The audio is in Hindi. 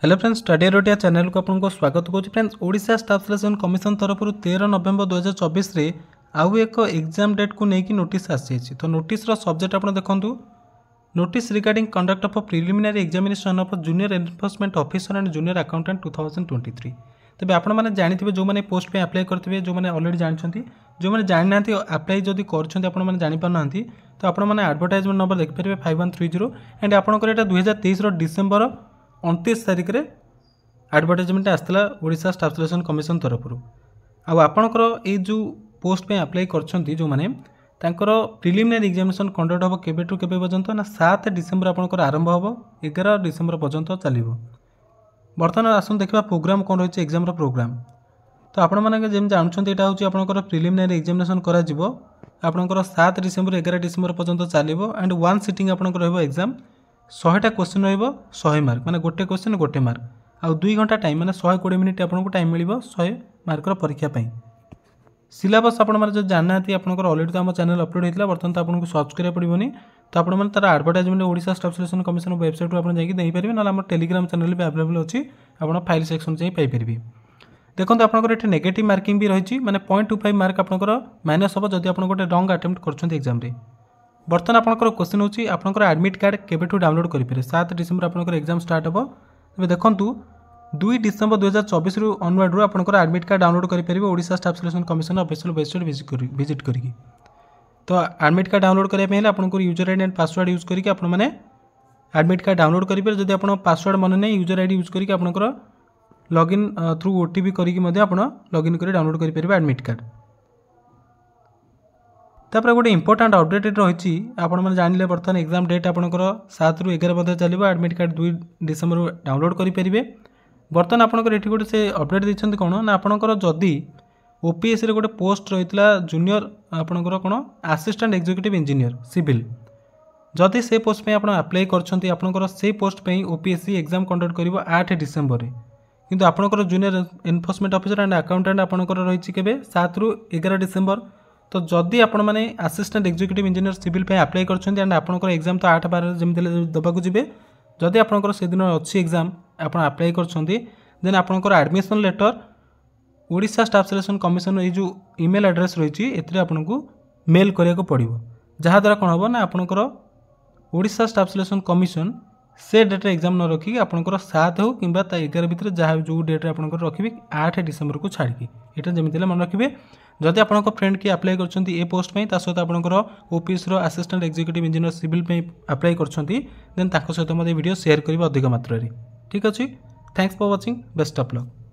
हेलो फ्रेंड्स, स्टडी रोटिया चैनल को आपको स्वागत करुँच। Friends, Odisha staff selection commission तरफ 13 नवेम्बर 2024 रे आउ एक एग्जाम डेट को लेकिन नोटिस आसी। तो नोटिस सब्जेक्ट आप देखूँ, notice regarding conduct of preliminary examination of junior enforcement officer and junior accountant 2023। तेज आपने जानते जो मैंने पोस्ट पे अप्लाई करते जो मैंने अलरेडी जानते जो मैंने जानी ना अप्लाई जदि कर जापर ना तो आपने एडवर्टाइजमेंट नंबर देखिपारे 5130 एंड आपंकर यहाँ 2023 डिसेम्बर 29 तारिख में एडवर्टाइजमेंट आसला ओडिशा स्टाफ सिलेक्शन कमिशन तरफ। आपणकर ये जो पोस्ट पे अप्लाई कर जो मैंने प्रिलिमिनरी एग्जामिनेशन कंडक्ट हम केबे टू केबे पर्यंत ना 7 डिसेम्बर आपंकर आरंभ हम 11 डिसेम्बर पर्यंत चलो। बर्तमान आसन देखा प्रोग्राम कौन रही एग्जाम प्रोग्राम। तो आपण मैंने जमी जानते यहाँ हूँ आपंकर प्रिलिमिनरी एग्जामिनेशन कर 7 डिसेम्बर 11 डिसेम्बर पर्यंत चलो एंड 1 सिटिंग आपंकर एग्जाम 100टा क्वेश्चन रही मार्क माने गोटे क्वेश्चन गोटे मार्क आउ 2 घंटा टाइम माने 120 मिनिट आपको टाइम मिल 100 मार्कर परीक्षा पाई। सिलेबस आपने जो जानना आपंकर अलरेडी तो आम चैनल अपलोड होता बर्तमान तो आपको सर्च करा पड़ोनी। तो आपने तार advertisement Odisha staff selection commission website को जापारे ना आम टेलीग्राम चैनल भी अवेलेबल अच्छी आप फाइल सेक्शन जापारे। देखो आपंकर ये नेगेटिव मार्किंग भी रही माने 0.25 मार्क आपंकर माइनस हम जब आप गोटे रंग अटेम्प्ट कर एग्जाम। बर्तमान आपंकर क्वेश्चन होची आपंकर एडमिट कार्ड केबेठू डाउनलोड करेंगे 7 डिसेम्बर आपंकर एग्जाम स्टार्ट हम। तेज देखूँ 2 डिसेम्बर 2024 ऑनवर्ड आपंकर एडमिट कार्ड डाउनलोड करेंगे Odisha staff selection commission official website visit करी। तो एडमिट कार्ड डाउनलोड करने आपको user ID and password use करके आपने एडमिट कार्ड डाउनलोड करेंगे। जब आप पासवर्ड मन नहीं यूजर आईडी यूज करके आपंकर लॉगिन थ्रू ओटीपी करके लॉगिन कर डाउनलोड करेंगे एडमिट कार्ड। तापर गोटे इंपोर्टाट अपडेट रही आपने जानिले बर्तमान एग्जाम डेट आपंकर 7 ରୁ 11 मध्य चलो एडमिट कार्ड 2 डिसेम्बर डाउनलोड करेंगे। बर्तमान आपंकर ये गोटे से अपडेट देते कौन ना आपंकर जदि ओपीएससी गोटे पोस्ट रही जूनियर आपंकर कौन असिस्टेंट एग्जीक्यूटिव इंजीनियर सिविल जदि से पोस्ट पे आप अप्लाई करपंकर से पोस्ट पे ओपीएससी एग्जाम कंडक्ट कर 8 डिसेम्बर में किंतु आपंकर junior enforcement officer and accountant आपंकर रही के 7 ରୁ 11 डिसेम्बर। तो जदि आपण मैंने असिस्टेंट एग्जीक्यूटिव इंजीनियर सिविल पे अप्लाई करछन्ती एंड आपनकर एग्जाम तो 8/12 जमिति दबाकू जिबे जदि आपनकर से दिन अच्छी एग्जाम आपण अप्लाई करछन्ती देन आपनकर admission letter Odisha staff selection commission ये जो ईमेल एड्रेस रही एथिरे आपनको मेल करिया को पड़िबो जहा द्वारा कोन होबो ना आपनकर ओडिशा स्टाफ सिलेक्शन कमिशन से डेट एग्जाम न रखी आपनकर 7 हो किंबा 11 भितर जहाँ जो डेट आपनकर रखिबे 8 डिसेम्बर को छाड़की एटा जमिति मन रखिबे। जदि आपंक फ्रेंड किए अप्लाई कर पोस्ट पे सहित आपंकर OPS assistant executive engineer civil पे अप्लाई कर सहित मत वीडियो शेयर करेंगे अधिक मात्रा। ठीक अच्छे, thanks for watching, best of luck.